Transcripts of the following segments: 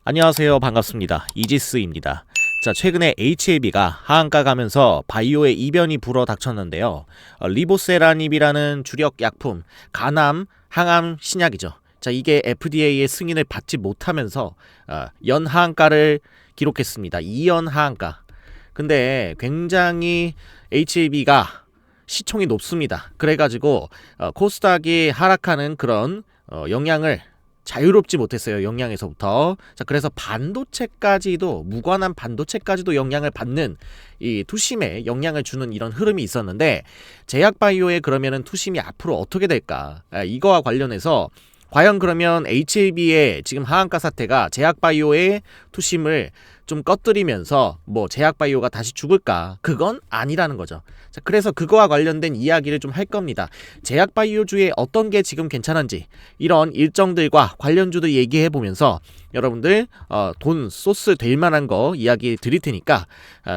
안녕하세요. 반갑습니다. 이지스입니다. 자, 최근에 HAB가 하한가 가면서 바이오의 이변이 불어 닥쳤는데요. 리보세라닙이라는 주력 약품, 간암, 항암 신약이죠. 자, 이게 FDA의 승인을 받지 못하면서 연 하한가를 기록했습니다. 2연 하한가. 근데 굉장히 HAB가 시총이 높습니다. 그래가지고 코스닥이 하락하는 그런 영향을 자유롭지 못했어요. 영향에서부터. 자, 그래서 반도체까지도, 무관한 반도체까지도 영향을 받는 이 투심에 영향을 주는 이런 흐름이 있었는데, 제약바이오의 그러면은 투심이 앞으로 어떻게 될까? 이거와 관련해서 과연 그러면 HAB의 지금 하한가 사태가 제약바이오의 투심을 좀 꺼뜨리면서 뭐 제약바이오가 다시 죽을까? 그건 아니라는 거죠. 자, 그래서 그거와 관련된 이야기를 좀 할 겁니다. 제약바이오주에 어떤 게 지금 괜찮은지 이런 일정들과 관련주도 얘기해 보면서 여러분들 돈 소스 될 만한 거 이야기 드릴 테니까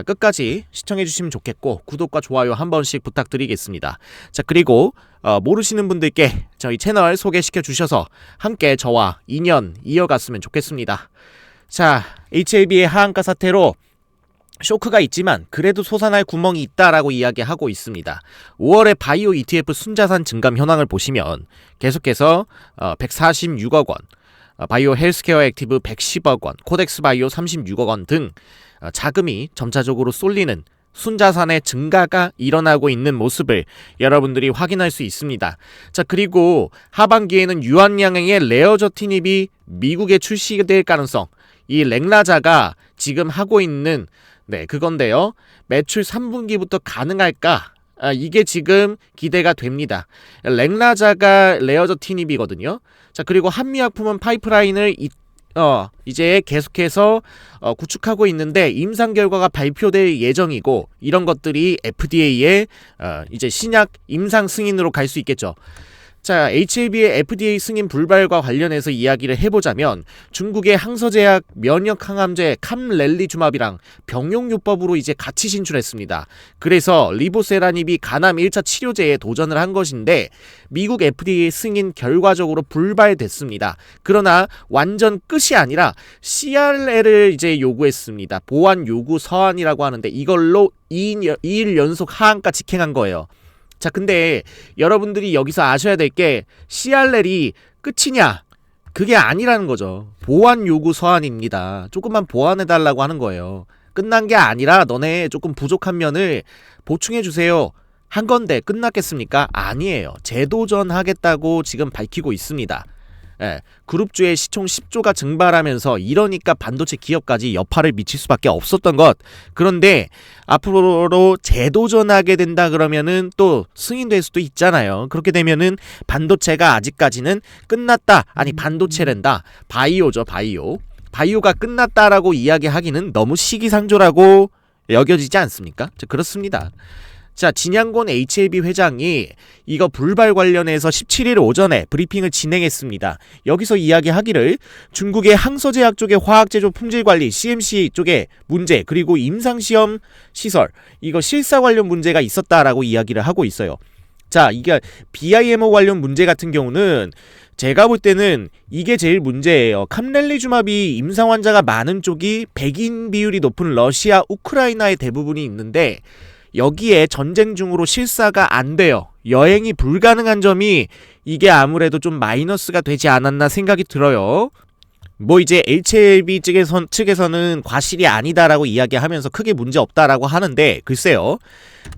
끝까지 시청해 주시면 좋겠고, 구독과 좋아요 한 번씩 부탁드리겠습니다. 자, 그리고 모르시는 분들께 저희 채널 소개시켜 주셔서 함께 저와 인연 이어갔으면 좋겠습니다. 자, HAB의 하한가 사태로 쇼크가 있지만 그래도 솟아날 구멍이 있다라고 이야기하고 있습니다. 5월에 바이오 ETF 순자산 증감 현황을 보시면 계속해서 146억 원, 바이오 헬스케어 액티브 110억 원, 코덱스 바이오 36억 원 등 자금이 점차적으로 쏠리는 순자산의 증가가 일어나고 있는 모습을 여러분들이 확인할 수 있습니다. 자, 그리고 하반기에는 유한양행의 레어저티닙이 미국에 출시될 가능성, 이 렉라자가 지금 하고 있는 그건데요. 매출 3분기부터 가능할까? 이게 지금 기대가 됩니다. 렉라자가 레어저티닙이거든요. 자, 그리고 한미약품은 파이프라인을 이제 계속해서 구축하고 있는데 임상 결과가 발표될 예정이고, 이런 것들이 FDA의 이제 신약 임상 승인으로 갈 수 있겠죠. 자, HAB의 FDA 승인 불발과 관련해서 이야기를 해보자면, 중국의 항서제약 면역항암제 캄렐리주맙이랑 병용요법으로 이제 같이 진출했습니다. 그래서 리보세라닙이 간암 1차 치료제에 도전을 한 것인데 미국 FDA 승인 결과적으로 불발됐습니다. 그러나 완전 끝이 아니라 CRL을 이제 요구했습니다. 보완 요구 서한이라고 하는데 이걸로 2일 연속 하한가 직행한 거예요. 자, 근데 여러분들이 여기서 아셔야 될 게 CRL이 끝이냐? 그게 아니라는 거죠. 보완 요구 서한입니다. 조금만 보완해달라고 하는 거예요. 끝난 게 아니라 너네 조금 부족한 면을 보충해주세요 한 건데 끝났겠습니까? 아니에요. 재도전하겠다고 지금 밝히고 있습니다. 그룹주의 시총 10조가 증발하면서 이러니까 반도체 기업까지 여파를 미칠 수밖에 없었던 것. 그런데 앞으로 재도전하게 된다 그러면은 또 승인될 수도 있잖아요. 그렇게 되면은 반도체가 아직까지는 끝났다, 아니 반도체랜다, 바이오죠. 바이오가 끝났다라고 이야기하기는 너무 시기상조라고 여겨지지 않습니까? 그렇습니다. 자, 진양곤 HAB 회장이 이거 불발 관련해서 17일 오전에 브리핑을 진행했습니다. 여기서 이야기하기를 중국의 항서제약 쪽의 화학제조 품질관리 CMC 쪽의 문제, 그리고 임상시험 시설, 이거 실사 관련 문제가 있었다라고 이야기를 하고 있어요. 자, 이게 BIMO 관련 문제 같은 경우는 제가 볼 때는 이게 제일 문제예요. 캄렐리주맙이 임상 환자가 많은 쪽이 백인 비율이 높은 러시아, 우크라이나의 대부분이 있는데 여기에 전쟁 중으로 실사가 안 돼요. 여행이 불가능한 점이 이게 아무래도 좀 마이너스가 되지 않았나 생각이 들어요. 뭐 이제 HAB 측에서는 과실이 아니다라고 이야기하면서 크게 문제 없다라고 하는데, 글쎄요.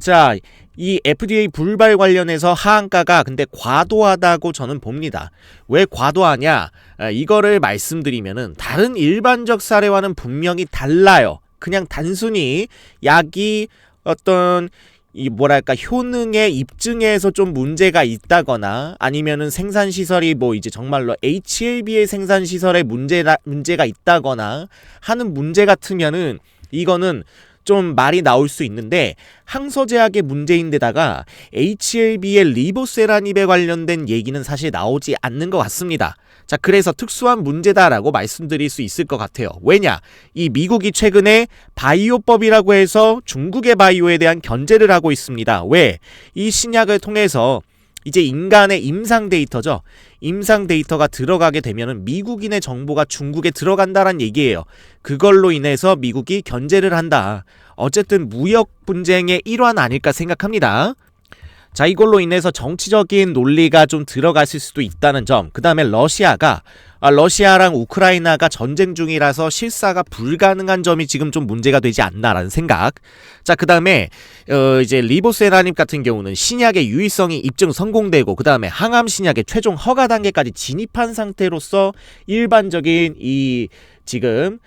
자, 이 FDA 불발 관련해서 하한가가 근데 과도하다고 저는 봅니다. 왜 과도하냐? 이거를 말씀드리면은 다른 일반적 사례와는 분명히 달라요. 그냥 단순히 약이 어떤 효능의 입증에서 좀 문제가 있다거나, 아니면은 생산시설이 뭐 이제 정말로 HAB의 생산시설에 문제가 있다거나 하는 문제 같으면은 이거는 좀 말이 나올 수 있는데, 항서제약의 문제인데다가 HAB의 리보세라닙에 관련된 얘기는 사실 나오지 않는 것 같습니다. 자, 그래서 특수한 문제다라고 말씀드릴 수 있을 것 같아요. 왜냐? 이 미국이 최근에 바이오법이라고 해서 중국의 바이오에 대한 견제를 하고 있습니다. 왜? 이 신약을 통해서 이제 인간의 임상 데이터죠. 임상 데이터가 들어가게 되면은 미국인의 정보가 중국에 들어간다란 얘기예요. 그걸로 인해서 미국이 견제를 한다. 어쨌든 무역 분쟁의 일환 아닐까 생각합니다. 자, 이걸로 인해서 정치적인 논리가 좀 들어갔을 수도 있다는 점. 그 다음에 러시아랑 우크라이나가 전쟁 중이라서 실사가 불가능한 점이 지금 좀 문제가 되지 않나라는 생각. 자, 그 다음에 이제 리보세라님 같은 경우는 신약의 유의성이 입증 성공되고, 그 다음에 항암 신약의 최종 허가 단계까지 진입한 상태로서 일반적인 이 지금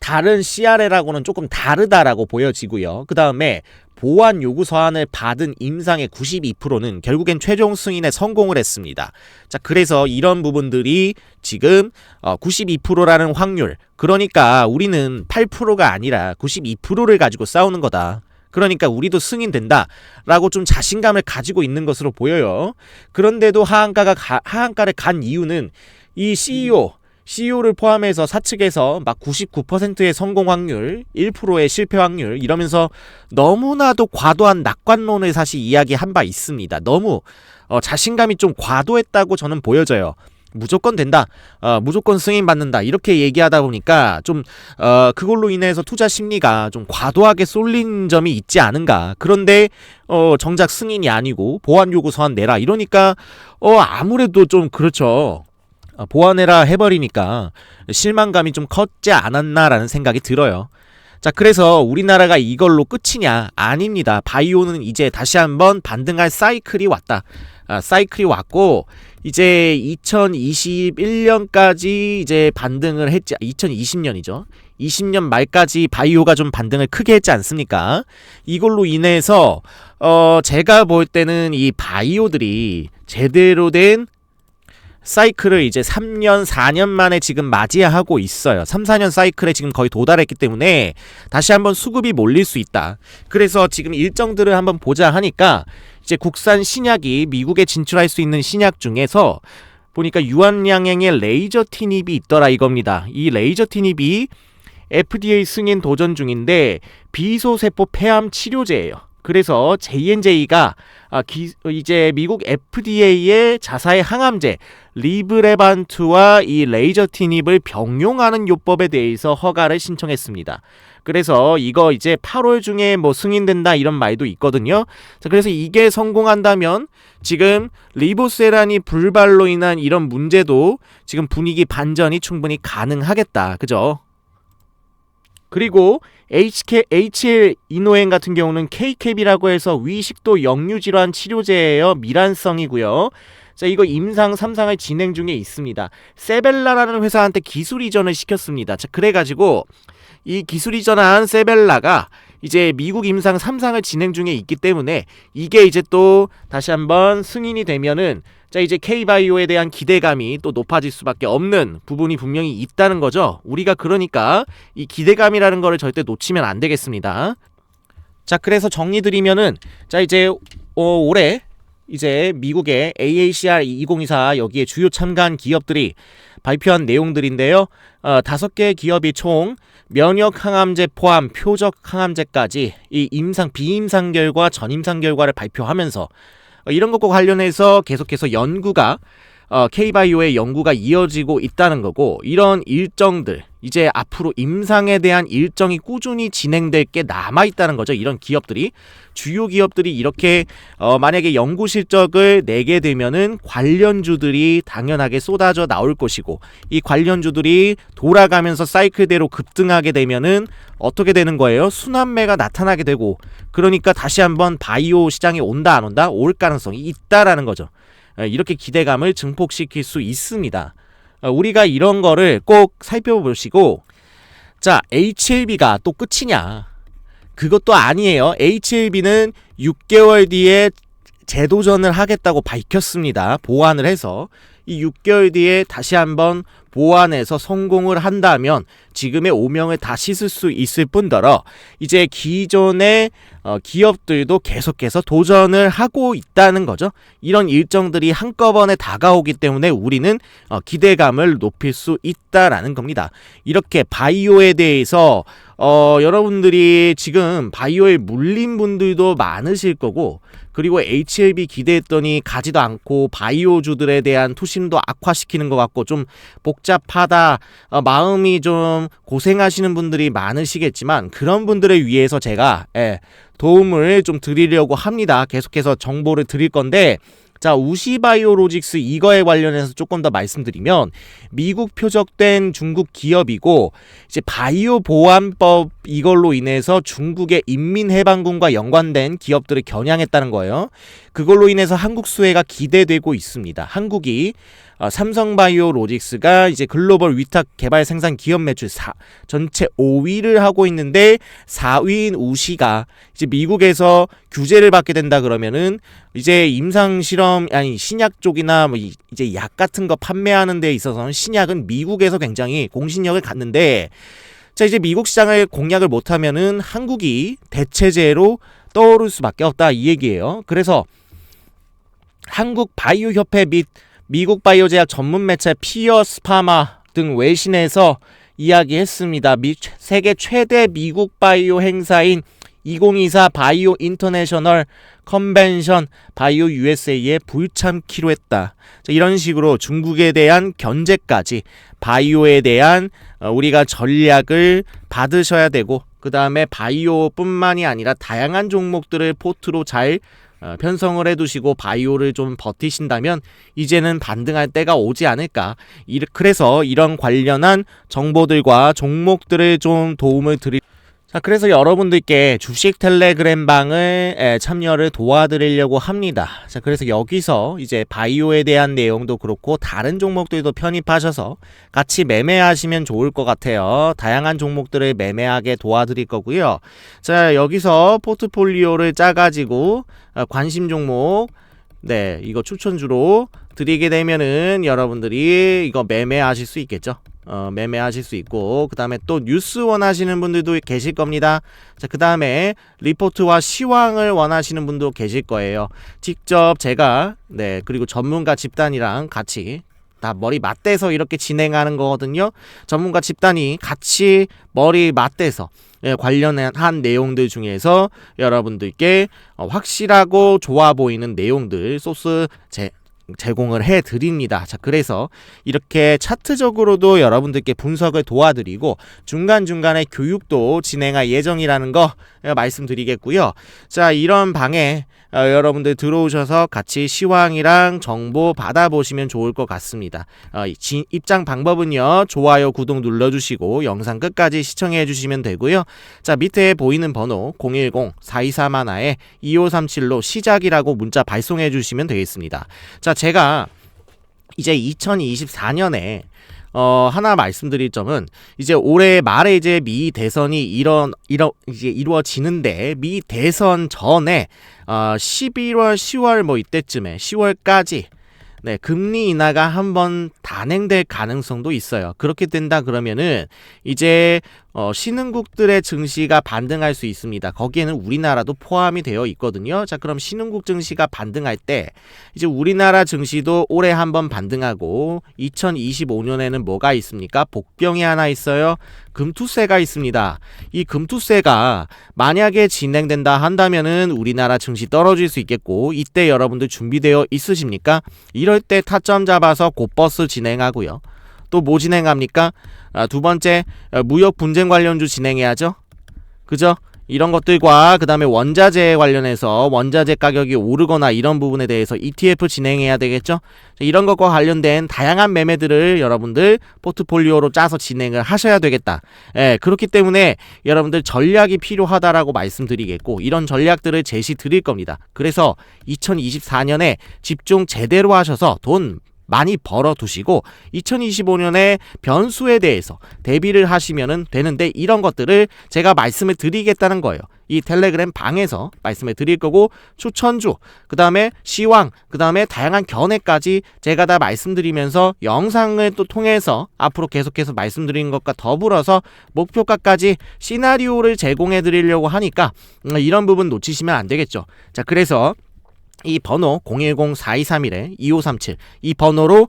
다른 CRL하고는 조금 다르다라고 보여지고요. 그 다음에 보완 요구 서한을 받은 임상의 92%는 결국엔 최종 승인에 성공을 했습니다. 자, 그래서 이런 부분들이 지금 92%라는 확률, 그러니까 우리는 8%가 아니라 92%를 가지고 싸우는 거다. 그러니까 우리도 승인된다 라고 좀 자신감을 가지고 있는 것으로 보여요. 그런데도 하한가를 간 이유는 이 CEO를 포함해서 사측에서 막 99%의 성공 확률, 1%의 실패 확률 이러면서 너무나도 과도한 낙관론을 사실 이야기한 바 있습니다. 너무 자신감이 좀 과도했다고 저는 보여져요. 무조건 된다, 무조건 승인받는다 이렇게 얘기하다 보니까 좀 그걸로 인해서 투자 심리가 좀 과도하게 쏠린 점이 있지 않은가. 그런데 정작 승인이 아니고 보완 요구 서한 내라 이러니까 아무래도 좀 그렇죠. 보완해라 해버리니까 실망감이 좀 컸지 않았나라는 생각이 들어요. 자, 그래서 우리나라가 이걸로 끝이냐? 아닙니다. 바이오는 이제 다시 한번 반등할 사이클이 왔다. 사이클이 왔고 이제 2021년까지 이제 반등을 했지. 2020년이죠. 20년 말까지 바이오가 좀 반등을 크게 했지 않습니까? 이걸로 인해서 제가 볼 때는 이 바이오들이 제대로 된 사이클을 이제 3년, 4년 만에 지금 맞이하고 있어요. 3, 4년 사이클에 지금 거의 도달했기 때문에 다시 한번 수급이 몰릴 수 있다. 그래서 지금 일정들을 한번 보자 하니까 이제 국산 신약이 미국에 진출할 수 있는 신약 중에서 보니까 유한양행의 레이저 티닙이 있더라 이겁니다. 이 레이저 티닙이 FDA 승인 도전 중인데 비소세포 폐암 치료제예요. 그래서 J&J가 이제 미국 FDA의 자사의 항암제 리브레반트와 이 레이저 티닙을 병용하는 요법에 대해서 허가를 신청했습니다. 그래서 이거 이제 8월 중에 뭐 승인된다 이런 말도 있거든요. 자, 그래서 이게 성공한다면 지금 리보세라니 불발로 인한 이런 문제도 지금 분위기 반전이 충분히 가능하겠다. 그죠? 그리고 HL 이노행 같은 경우는 K캡이라고 해서 위식도 역류질환 치료제예요. 미란성이고요. 자, 이거 임상 3상을 진행 중에 있습니다. 세벨라라는 회사한테 기술 이전을 시켰습니다. 자, 그래가지고 이 기술 이전한 세벨라가 이제 미국 임상 3상을 진행 중에 있기 때문에 이게 이제 또 다시 한번 승인이 되면은 자, 이제 K바이오에 대한 기대감이 또 높아질 수밖에 없는 부분이 분명히 있다는 거죠. 우리가 그러니까 이 기대감이라는 거를 절대 놓치면 안 되겠습니다. 자, 그래서 정리드리면은 자, 이제 올해 이제 미국의 AACR 2024 여기에 주요 참가한 기업들이 발표한 내용들인데요. 5개 기업이 총 면역 항암제 포함 표적 항암제까지 이 임상, 비임상 결과, 전임상 결과를 발표하면서 이런 것과 관련해서 계속해서 연구가 K바이오의 연구가 이어지고 있다는 거고, 이런 일정들 이제 앞으로 임상에 대한 일정이 꾸준히 진행될 게 남아있다는 거죠. 이런 기업들이, 주요 기업들이 이렇게 만약에 연구 실적을 내게 되면은 관련주들이 당연하게 쏟아져 나올 것이고, 이 관련주들이 돌아가면서 사이클대로 급등하게 되면은 어떻게 되는 거예요? 순환매가 나타나게 되고, 그러니까 다시 한번 바이오 시장에 온다 안 온다? 올 가능성이 있다라는 거죠. 이렇게 기대감을 증폭시킬 수 있습니다. 우리가 이런 거를 꼭 살펴보시고, 자, HLB가 또 끝이냐? 그것도 아니에요. HLB는 6개월 뒤에 재도전을 하겠다고 밝혔습니다. 보완을 해서. 이 6개월 뒤에 다시 한번 보완해서 성공을 한다면 지금의 오명을 다 씻을 수 있을 뿐더러 이제 기존의 기업들도 계속해서 도전을 하고 있다는 거죠. 이런 일정들이 한꺼번에 다가오기 때문에 우리는 기대감을 높일 수 있다라는 겁니다. 이렇게 바이오에 대해서 여러분들이 지금 바이오에 물린 분들도 많으실 거고, 그리고 HLB 기대했더니 가지도 않고 바이오주들에 대한 투심도 악화시키는 것 같고 좀 복잡하다, 마음이 좀 고생하시는 분들이 많으시겠지만, 그런 분들을 위해서 제가 도움을 좀 드리려고 합니다. 계속해서 정보를 드릴 건데, 자, 우시바이오로직스 이거에 관련해서 조금 더 말씀드리면, 미국 표적된 중국 기업이고, 이제 바이오 보안법 이걸로 인해서 중국의 인민해방군과 연관된 기업들을 겨냥했다는 거예요. 그걸로 인해서 한국 수혜가 기대되고 있습니다. 한국이 삼성바이오로직스가 이제 글로벌 위탁 개발 생산 기업 매출 전체 5위를 하고 있는데, 4위인 우시가 이제 미국에서 규제를 받게 된다 그러면은 이제 임상 실험 아니 신약 쪽이나 뭐 이제 약 같은 거 판매하는 데 있어서는 신약은 미국에서 굉장히 공신력을 갖는데, 자, 이제 미국 시장을 공략을 못하면은 한국이 대체제로 떠오를 수밖에 없다 이 얘기예요. 그래서 한국 바이오 협회 및 미국 바이오 제약 전문 매체 피어스 파마 등 외신에서 이야기했습니다. 세계 최대 미국 바이오 행사인 2024 바이오 인터내셔널 컨벤션 바이오 USA에 불참키로 했다. 자, 이런 식으로 중국에 대한 견제까지, 바이오에 대한 우리가 전략을 받으셔야 되고, 그 다음에 바이오뿐만이 아니라 다양한 종목들을 포트로 잘 편성을 해두시고 바이오를 좀 버티신다면 이제는 반등할 때가 오지 않을까. 그래서 이런 관련한 정보들과 종목들을 좀 도움을 드릴. 자, 그래서 여러분들께 주식 텔레그램 방을 참여를 도와드리려고 합니다. 자, 그래서 여기서 이제 바이오에 대한 내용도 그렇고 다른 종목들도 편입하셔서 같이 매매하시면 좋을 것 같아요. 다양한 종목들을 매매하게 도와드릴 거고요. 자, 여기서 포트폴리오를 짜가지고 관심 종목, 네, 이거 추천주로 드리게 되면은 여러분들이 이거 매매하실 수 있겠죠. 매매하실 수 있고, 그 다음에 또 뉴스 원하시는 분들도 계실 겁니다. 자, 그 다음에 리포트와 시황을 원하시는 분도 계실 거예요. 직접 제가, 네, 그리고 전문가 집단이랑 같이 다 머리 맞대서 이렇게 진행하는 거거든요. 전문가 집단이 같이 머리 맞대서 관련한 내용들 중에서 여러분들께 확실하고 좋아 보이는 내용들 소스 제공을 해드립니다. 자, 그래서 이렇게 차트적으로도 여러분들께 분석을 도와드리고 중간중간에 교육도 진행할 예정이라는 거 말씀드리겠고요. 자, 이런 방에 여러분들 들어오셔서 같이 시황이랑 정보 받아보시면 좋을 것 같습니다. 입장 방법은요, 좋아요, 구독 눌러주시고 영상 끝까지 시청해 주시면 되고요. 자, 밑에 보이는 번호 010-4231-2537로 시작이라고 문자 발송해 주시면 되겠습니다. 자, 제가 이제 2024년에 하나 말씀드릴 점은, 이제 올해 말에 이제 미 대선이 이제 이루어지는데, 미 대선 전에 11월, 10월 뭐 이때쯤에 10월까지 네, 금리 인하가 한번 단행될 가능성도 있어요. 그렇게 된다 그러면은 이제 신흥국들의 증시가 반등할 수 있습니다. 거기에는 우리나라도 포함이 되어 있거든요. 자, 그럼 신흥국 증시가 반등할 때 이제 우리나라 증시도 올해 한번 반등하고, 2025년에는 뭐가 있습니까? 복병이 하나 있어요. 금투세가 있습니다. 이 금투세가 만약에 진행된다 한다면은 우리나라 증시 떨어질 수 있겠고, 이때 여러분들 준비되어 있으십니까? 이럴 때 타점 잡아서 곧버스 진행하고요. 또 뭐 진행합니까? 두 번째, 무역 분쟁 관련주 진행해야죠. 그죠? 이런 것들과 그 다음에 원자재 관련해서 원자재 가격이 오르거나 이런 부분에 대해서 ETF 진행해야 되겠죠. 이런 것과 관련된 다양한 매매들을 여러분들 포트폴리오로 짜서 진행을 하셔야 되겠다. 그렇기 때문에 여러분들 전략이 필요하다라고 말씀드리겠고, 이런 전략들을 제시 드릴 겁니다. 그래서 2024년에 집중 제대로 하셔서 돈 많이 벌어두시고 2025년에 변수에 대해서 대비를 하시면 되는데, 이런 것들을 제가 말씀을 드리겠다는 거예요. 이 텔레그램 방에서 말씀을 드릴 거고, 추천주, 그 다음에 시황, 그 다음에 다양한 견해까지 제가 다 말씀드리면서 영상을 또 통해서 앞으로 계속해서 말씀드리는 것과 더불어서 목표가까지 시나리오를 제공해 드리려고 하니까 이런 부분 놓치시면 안 되겠죠. 자, 그래서 이 번호 010-4231-2537 이 번호로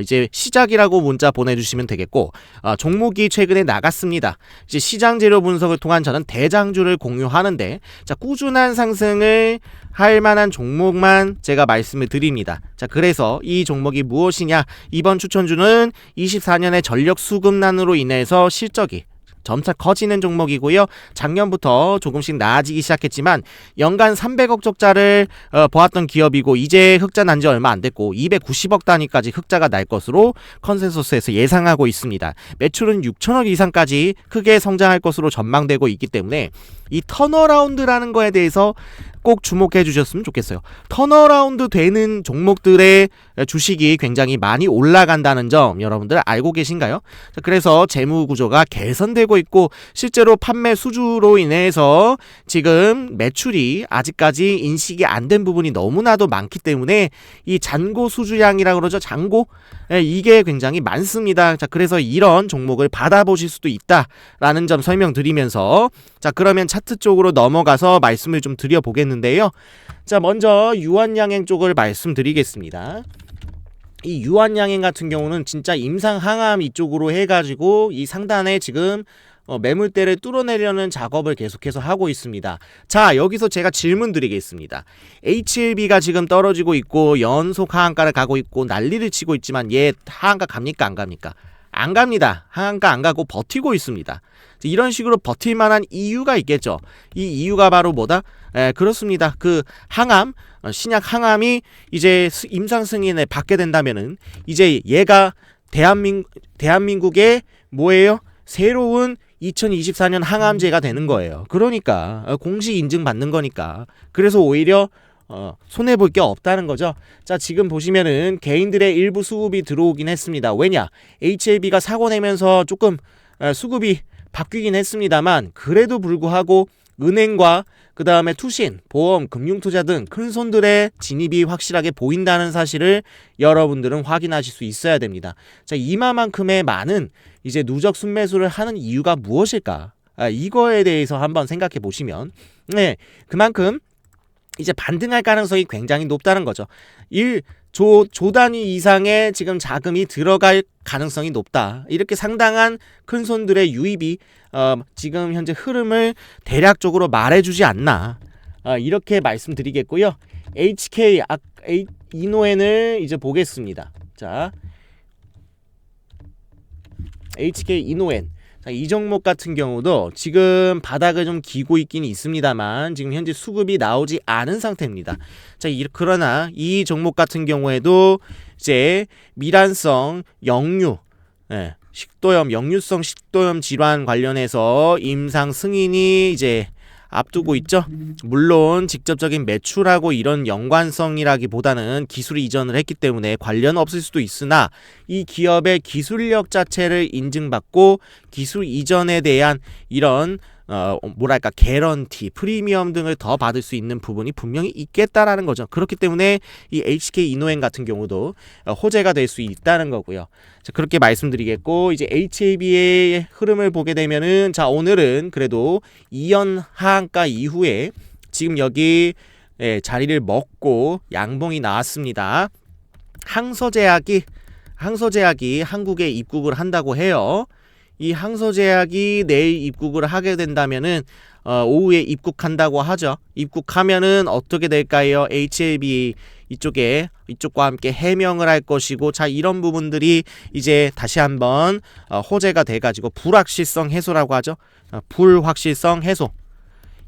이제 시작이라고 문자 보내주시면 되겠고, 종목이 최근에 나갔습니다. 이제 시장 재료 분석을 통한 저는 대장주를 공유하는데, 자, 꾸준한 상승을 할 만한 종목만 제가 말씀을 드립니다. 자, 그래서 이 종목이 무엇이냐? 이번 추천주는 24년의 전력 수급난으로 인해서 실적이 점차 커지는 종목이고요. 작년부터 조금씩 나아지기 시작했지만 연간 300억 적자를 보았던 기업이고, 이제 흑자 난 지 얼마 안 됐고 290억 단위까지 흑자가 날 것으로 컨센서스에서 예상하고 있습니다. 매출은 6천억 이상까지 크게 성장할 것으로 전망되고 있기 때문에 이 턴어라운드라는 거에 대해서 꼭 주목해 주셨으면 좋겠어요. 턴어라운드 되는 종목들의 주식이 굉장히 많이 올라간다는 점 여러분들 알고 계신가요? 자, 그래서 재무 구조가 개선되고 있고, 실제로 판매 수주로 인해서 지금 매출이 아직까지 인식이 안 된 부분이 너무나도 많기 때문에 이 잔고 수주량이라고 그러죠. 잔고, 이게 굉장히 많습니다. 자, 그래서 이런 종목을 받아보실 수도 있다라는 점 설명드리면서, 자, 그러면 차트 쪽으로 넘어가서 말씀을 좀 드려보겠는데요. 자, 먼저 유한양행 쪽을 말씀드리겠습니다. 이 유한양행 같은 경우는 진짜 임상항암 이쪽으로 해가지고 이 상단에 지금 매물대를 뚫어내려는 작업을 계속해서 하고 있습니다. 자, 여기서 제가 질문 드리겠습니다. HLB가 지금 떨어지고 있고 연속 하한가를 가고 있고 난리를 치고 있지만 얘 하한가 갑니까 안 갑니까? 안 갑니다. 하한가 안 가고 버티고 있습니다. 이런 식으로 버틸 만한 이유가 있겠죠. 이 이유가 바로 뭐다? 그렇습니다. 그 항암, 신약 항암이 이제 임상 승인을 받게 된다면은 이제 얘가 대한민국의 뭐예요? 새로운 2024년 항암제가 되는 거예요. 그러니까 공식 인증받는 거니까. 그래서 오히려 손해볼 게 없다는 거죠. 자, 지금 보시면은 개인들의 일부 수급이 들어오긴 했습니다. 왜냐? HLB가 사고 내면서 조금 수급이 바뀌긴 했습니다만, 그래도 불구하고 은행과 그 다음에 투신, 보험, 금융투자 등 큰 손들의 진입이 확실하게 보인다는 사실을 여러분들은 확인하실 수 있어야 됩니다. 자, 이마만큼의 많은 이제 누적 순매수를 하는 이유가 무엇일까? 이거에 대해서 한번 생각해 보시면, 그만큼 이제 반등할 가능성이 굉장히 높다는 거죠. 조 단위 이상의 지금 자금이 들어갈 가능성이 높다. 이렇게 상당한 큰 손들의 유입이 지금 현재 흐름을 대략적으로 말해주지 않나. 이렇게 말씀드리겠고요. HK 이노엔을 이제 보겠습니다. 자, HK 이노엔. 이 종목 같은 경우도 지금 바닥을 좀 기고 있긴 있습니다만 지금 현재 수급이 나오지 않은 상태입니다. 자, 그러나 이 종목 같은 경우에도 이제 미란성 역류, 역류성 식도염 질환 관련해서 임상 승인이 이제 앞두고 있죠. 물론 직접적인 매출하고 이런 연관성이라기보다는 기술 이전을 했기 때문에 관련 없을 수도 있으나, 이 기업의 기술력 자체를 인증받고 기술 이전에 대한 이런 뭐랄까 개런티, 프리미엄 등을 더 받을 수 있는 부분이 분명히 있겠다라는 거죠. 그렇기 때문에 이 HK 이노엔 같은 경우도 호재가 될 수 있다는 거고요. 자, 그렇게 말씀드리겠고, 이제 HAB의 흐름을 보게 되면은, 자, 오늘은 그래도 2연 하한가 이후에 지금 여기 자리를 먹고 양봉이 나왔습니다. 항서제약이 한국에 입국을 한다고 해요. 이 항서제약이 내일 입국을 하게 된다면은 오후에 입국한다고 하죠. 입국하면은 어떻게 될까요? HLB 이쪽과 함께 해명을 할 것이고, 자, 이런 부분들이 이제 다시 한번 호재가 돼가지고 불확실성 해소라고 하죠. 불확실성 해소.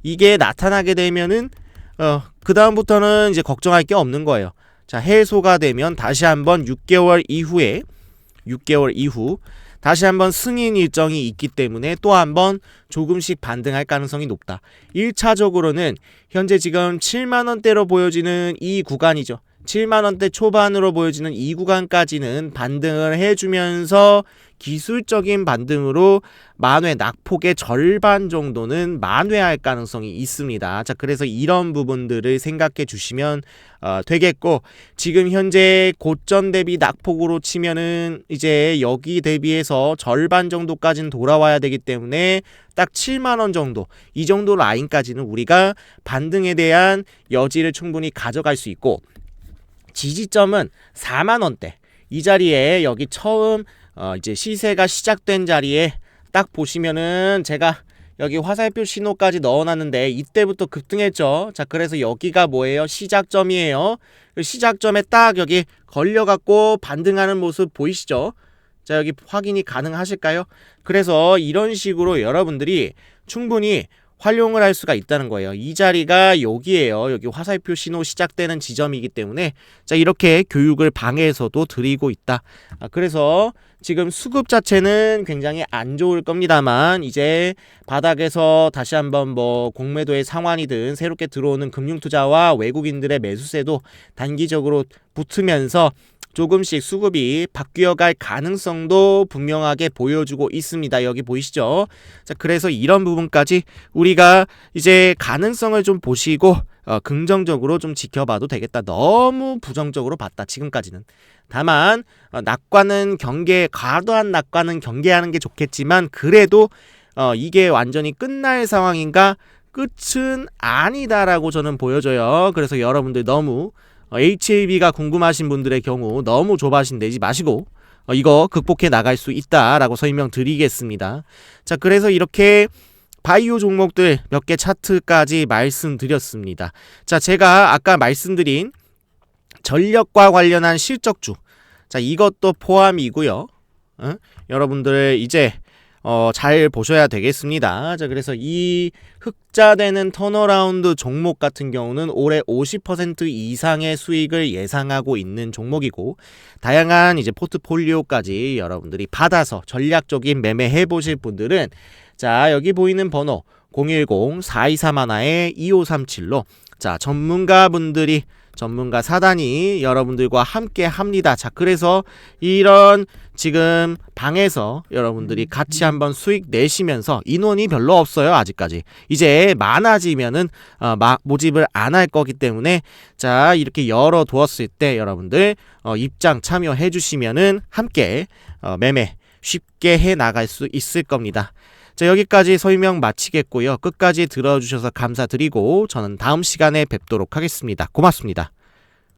이게 나타나게 되면은 그 다음부터는 이제 걱정할 게 없는 거예요. 자, 해소가 되면 다시 한번 6개월 이후 다시 한번 승인 일정이 있기 때문에 또 한번 조금씩 반등할 가능성이 높다. 1차적으로는 현재 지금 7만원대로 보여지는 이 구간이죠. 7만원대 초반으로 보여지는 이 구간까지는 반등을 해주면서 기술적인 반등으로 만회 낙폭의 절반 정도는 만회할 가능성이 있습니다. 자, 그래서 이런 부분들을 생각해 주시면 되겠고, 지금 현재 고점 대비 낙폭으로 치면은 이제 여기 대비해서 절반 정도까지는 돌아와야 되기 때문에 딱 7만원 정도, 이 정도 라인까지는 우리가 반등에 대한 여지를 충분히 가져갈 수 있고, 지지점은 4만원대, 이 자리에 여기 처음 이제 시세가 시작된 자리에 딱 보시면은 제가 여기 화살표 신호까지 넣어놨는데 이때부터 급등했죠. 자, 그래서 여기가 뭐예요? 시작점이에요. 시작점에 딱 여기 걸려갖고 반등하는 모습 보이시죠? 자, 여기 확인이 가능하실까요? 그래서 이런 식으로 여러분들이 충분히 활용을 할 수가 있다는 거예요. 이 자리가 여기에요. 여기 화살표 신호 시작되는 지점이기 때문에 자, 이렇게 교육을 방에서도 드리고 있다. 그래서 지금 수급 자체는 굉장히 안 좋을 겁니다만, 이제 바닥에서 다시 한번 뭐 공매도의 상환이든 새롭게 들어오는 금융투자와 외국인들의 매수세도 단기적으로 붙으면서 조금씩 수급이 바뀌어갈 가능성도 분명하게 보여주고 있습니다. 여기 보이시죠? 자, 그래서 이런 부분까지 우리가 이제 가능성을 좀 보시고 긍정적으로 좀 지켜봐도 되겠다. 너무 부정적으로 봤다, 지금까지는. 다만 낙관은 과도한 낙관은 경계하는 게 좋겠지만, 그래도 이게 완전히 끝날 상황인가? 끝은 아니다라고 저는 보여져요. 그래서 여러분들 너무 HAB가 궁금하신 분들의 경우 너무 조바심 내지 마시고 이거 극복해 나갈 수 있다라고 설명드리겠습니다. 자, 그래서 이렇게 바이오 종목들 몇 개 차트까지 말씀드렸습니다. 자, 제가 아까 말씀드린 전력과 관련한 실적주, 자, 이것도 포함이고요. 여러분들 이제 잘 보셔야 되겠습니다. 자, 그래서 이 흑자되는 턴어라운드 종목 같은 경우는 올해 50% 이상의 수익을 예상하고 있는 종목이고, 다양한 이제 포트폴리오까지 여러분들이 받아서 전략적인 매매 해보실 분들은 자, 여기 보이는 번호 010-4231-2537로 자, 전문가 사단이 여러분들과 함께 합니다. 자, 그래서 이런 지금 방에서 여러분들이 같이 한번 수익 내시면서, 인원이 별로 없어요, 아직까지. 이제 많아지면은 모집을 안 할 거기 때문에 자, 이렇게 열어 두었을 때 여러분들 입장 참여해 주시면은 함께 매매 쉽게 해 나갈 수 있을 겁니다. 자, 여기까지 설명 마치겠고요. 끝까지 들어주셔서 감사드리고 저는 다음 시간에 뵙도록 하겠습니다. 고맙습니다.